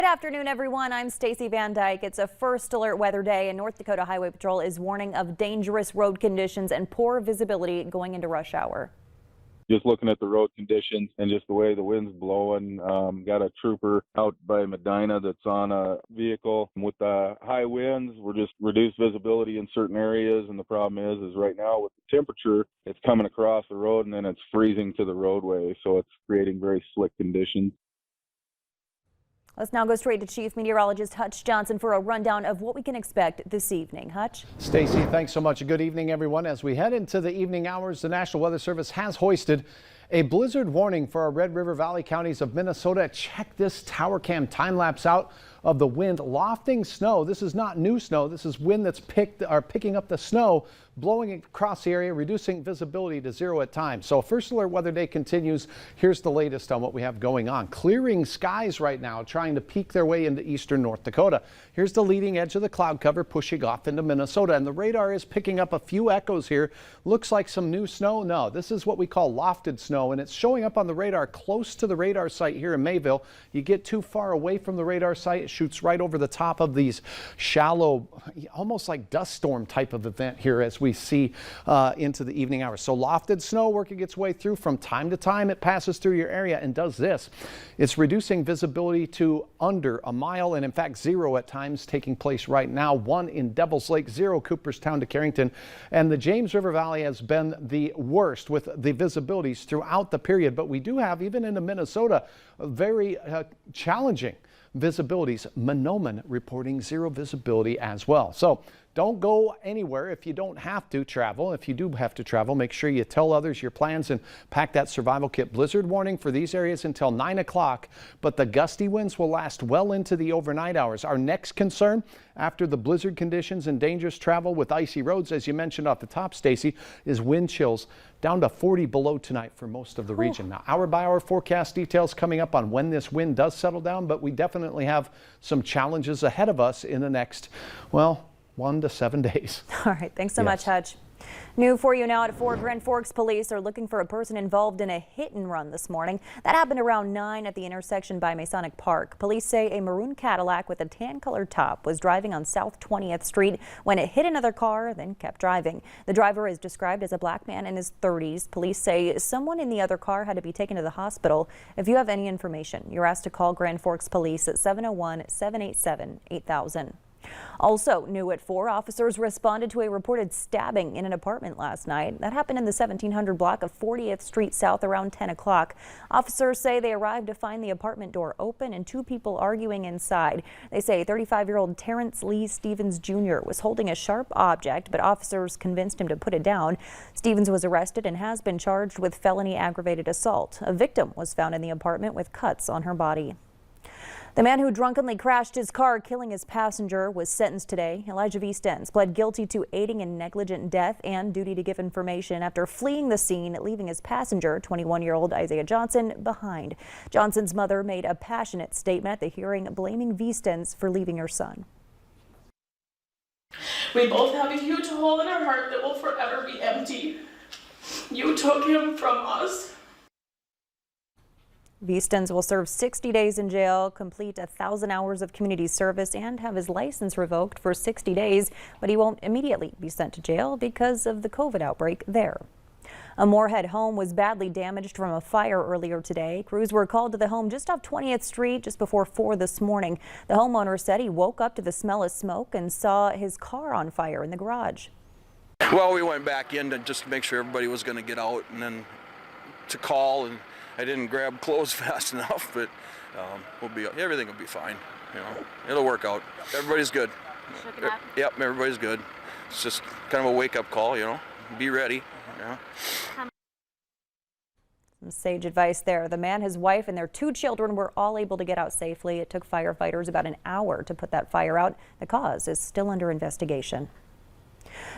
Good afternoon, everyone. I'm Stacy Van Dyke. It's a first alert weather day, and North Dakota Highway Patrol is warning of dangerous road conditions and poor visibility going into rush hour. Just looking at the road conditions and just the way the wind's blowing, got a trooper out by Medina that's on a vehicle. With the high winds, we're just reduced visibility in certain areas, and the problem is right now with the temperature, it's coming across the road and then it's freezing to the roadway, so it's creating very slick conditions. Let's now go straight to Chief Meteorologist Hutch Johnson for a rundown of what we can expect this evening. Hutch? Stacy, thanks so much. Good evening, everyone. As we head into the evening hours, the National Weather Service has hoisted a blizzard warning for our Red River Valley counties of Minnesota. Check this tower cam time lapse out of the wind lofting snow. This is not new snow. This is wind that's picking up the snow, blowing it across the area, reducing visibility to zero at times. So first alert weather day continues. Here's the latest on what we have going on. Clearing skies right now, trying to peek their way into eastern North Dakota. Here's the leading edge of the cloud cover pushing off into Minnesota, and the radar is picking up a few echoes here. Looks like some new snow. No, this is what we call lofted snow, and it's showing up on the radar close to the radar site here in Mayville. You get too far away from the radar site, it shoots right over the top of these shallow, almost like dust storm type of event here as we see into the evening hours. So lofted snow working its way through. From time to time it passes through your area and does this. It's reducing visibility to under a mile, and in fact zero at times taking place right now. 1 in Devils Lake, 0 Cooperstown to Carrington, and the James River Valley has been the worst with the visibilities throughout the period. But we do have, even into Minnesota, very challenging visibilities. Mahnomen reporting 0 visibility as well. So don't go anywhere if you don't have to travel. If you do have to travel, make sure you tell others your plans and pack that survival kit. Blizzard warning for these areas until 9 o'clock, but the gusty winds will last well into the overnight hours. Our next concern after the blizzard conditions and dangerous travel with icy roads, as you mentioned off the top, Stacy, is wind chills down to 40 below tonight for most of the region. Now, hour by hour forecast details coming up on when this wind does settle down, but we definitely have some challenges ahead of us in the next, well, 1 to 7 days. All right. Thanks so much, Hutch. New for you now at 4. Grand Forks police are looking for a person involved in a hit and run this morning. That happened around 9 at the intersection by Masonic Park. Police say a maroon Cadillac with a tan-colored top was driving on South 20th Street when it hit another car, then kept driving. The driver is described as a black man in his 30s. Police say someone in the other car had to be taken to the hospital. If you have any information, you're asked to call Grand Forks Police at 701-787-8000. Also new at 4, officers responded to a reported stabbing in an apartment last night. That happened in the 1700 block of 40th Street South around 10 o'clock. Officers say they arrived to find the apartment door open and 2 people arguing inside. They say 35-year-old Terrence Lee Stevens Jr. was holding a sharp object, but officers convinced him to put it down. Stevens was arrested and has been charged with felony aggravated assault. A victim was found in the apartment with cuts on her body. The man who drunkenly crashed his car, killing his passenger, was sentenced today. Elijah Vistens pled guilty to aiding in negligent death and duty to give information after fleeing the scene, leaving his passenger, 21-year-old Isaiah Johnson, behind. Johnson's mother made a passionate statement at the hearing, blaming Vistens for leaving her son. We both have a huge hole in our heart that will forever be empty. You took him from us. Vistens will serve 60 days in jail, complete 1,000 hours of community service, and have his license revoked for 60 days, but he won't immediately be sent to jail because of the COVID outbreak there. A Moorhead home was badly damaged from a fire earlier today. Crews were called to the home just off 20th Street just before 4 this morning. The homeowner said he woke up to the smell of smoke and saw his car on fire in the garage. Well, we went back in to just make sure everybody was going to get out, and then to call, and I didn't grab clothes fast enough, but everything will be fine. You know, it'll work out. Everybody's good. Yep, everybody's good. It's just kind of a wake-up call, you know. Be ready. You know. Some sage advice there. The man, his wife, and their 2 children were all able to get out safely. It took firefighters about an hour to put that fire out. The cause is still under investigation.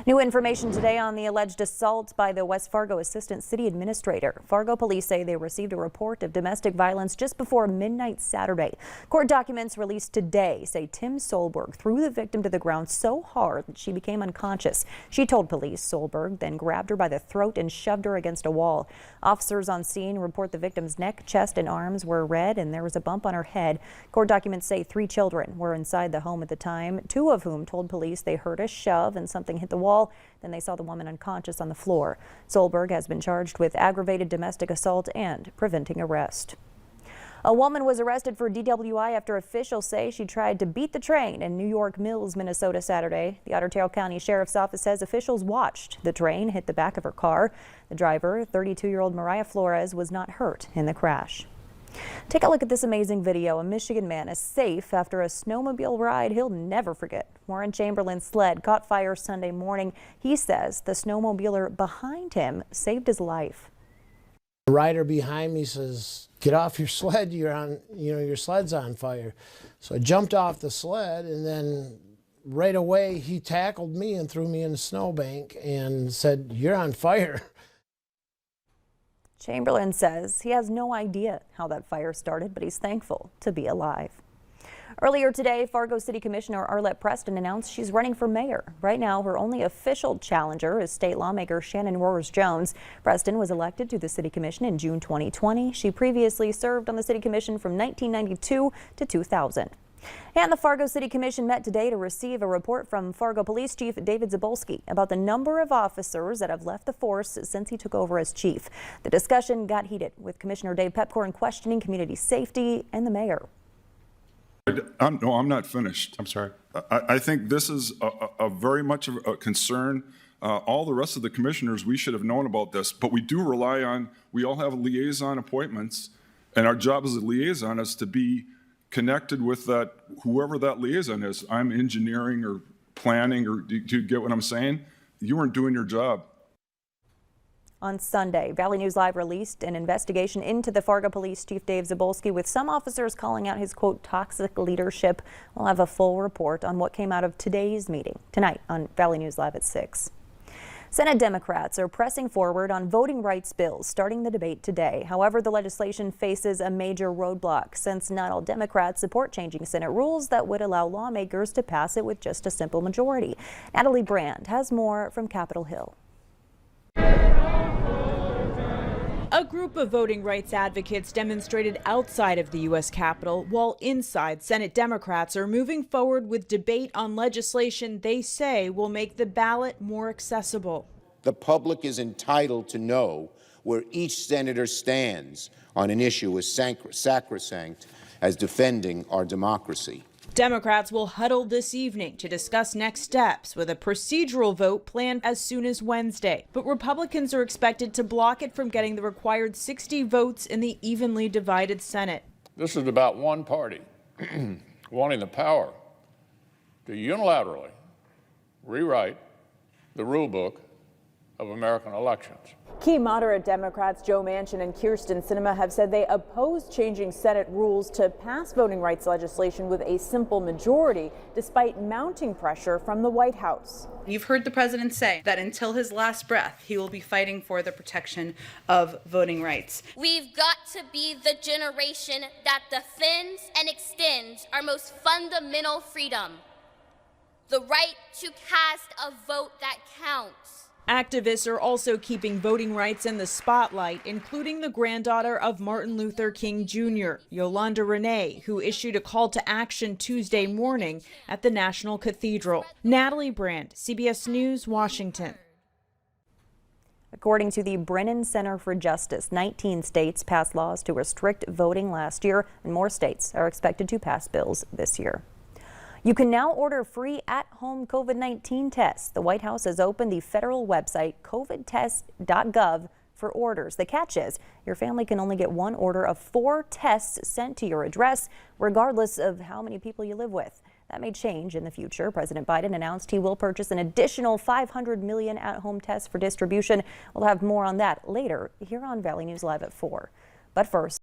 New information today on the alleged assault by the West Fargo Assistant City Administrator. Fargo police say they received a report of domestic violence just before midnight Saturday. Court documents released today say Tim Solberg threw the victim to the ground so hard that she became unconscious. She told police Solberg then grabbed her by the throat and shoved her against a wall. Officers on scene report the victim's neck, chest, and arms were red and there was a bump on her head. Court documents say 3 children were inside the home at the time, 2 of whom told police they heard a shove and something hit the wall. Then they saw the woman unconscious on the floor. Solberg has been charged with aggravated domestic assault and preventing arrest. A woman was arrested for DWI after officials say she tried to beat the train in New York Mills, Minnesota Saturday. The Otter Tail County Sheriff's Office says officials watched the train hit the back of her car. The driver, 32-year-old Mariah Flores, was not hurt in the crash. Take a look at this amazing video. A Michigan man is safe after a snowmobile ride he'll never forget. Warren Chamberlain's sled caught fire Sunday morning. He says the snowmobiler behind him saved his life. The rider behind me says, "Get off your sled, your sled's on fire." So I jumped off the sled, and then right away he tackled me and threw me in a snowbank and said, "You're on fire." Chamberlain says he has no idea how that fire started, but he's thankful to be alive. Earlier today, Fargo City Commissioner Arlette Preston announced she's running for mayor. Right now, her only official challenger is state lawmaker Shannon Roars-Jones. Preston was elected to the City Commission in June 2020. She previously served on the City Commission from 1992 to 2000. And the Fargo City Commission met today to receive a report from Fargo Police Chief David Zabolski about the number of officers that have left the force since he took over as chief. The discussion got heated, with Commissioner Dave Pepcorn questioning community safety and the mayor. No, I'm not finished. I'm sorry. I think this is a very much of a concern. All the rest of the commissioners, we should have known about this, but we do rely on, we all have liaison appointments, and our job as a liaison is to be connected with that, whoever that liaison is. I'm engineering or planning, or do you get what I'm saying? You weren't doing your job. On Sunday, Valley News Live released an investigation into the Fargo Police Chief Dave Zabolski, with some officers calling out his, quote, toxic leadership. We'll have a full report on what came out of today's meeting tonight on Valley News Live at 6. Senate Democrats are pressing forward on voting rights bills, starting the debate today. However, the legislation faces a major roadblock, since not all Democrats support changing Senate rules that would allow lawmakers to pass it with just a simple majority. Natalie Brand has more from Capitol Hill. A group of voting rights advocates demonstrated outside of the U.S. Capitol, while inside, Senate Democrats are moving forward with debate on legislation they say will make the ballot more accessible. The public is entitled to know where each senator stands on an issue as sacrosanct as defending our democracy. Democrats will huddle this evening to discuss next steps, with a procedural vote planned as soon as Wednesday. But Republicans are expected to block it from getting the required 60 votes in the evenly divided Senate. This is about one party wanting the power to unilaterally rewrite the rule book of American elections. Key moderate Democrats Joe Manchin and Kyrsten Sinema have said they oppose changing Senate rules to pass voting rights legislation with a simple majority, despite mounting pressure from the White House. You've heard the president say that until his last breath, he will be fighting for the protection of voting rights. We've got to be the generation that defends and extends our most fundamental freedom, the right to cast a vote that counts. Activists are also keeping voting rights in the spotlight, including the granddaughter of Martin Luther King Jr., Yolanda Renee, who issued a call to action Tuesday morning at the National Cathedral. Natalie Brand, CBS News, Washington. According to the Brennan Center for Justice, 19 states passed laws to restrict voting last year, and more states are expected to pass bills this year. You can now order free at-home COVID-19 tests. The White House has opened the federal website covidtest.gov for orders. The catch is your family can only get one order of 4 tests sent to your address, regardless of how many people you live with. That may change in the future. President Biden announced he will purchase an additional 500 million at-home tests for distribution. We'll have more on that later here on Valley News Live at 4. But first,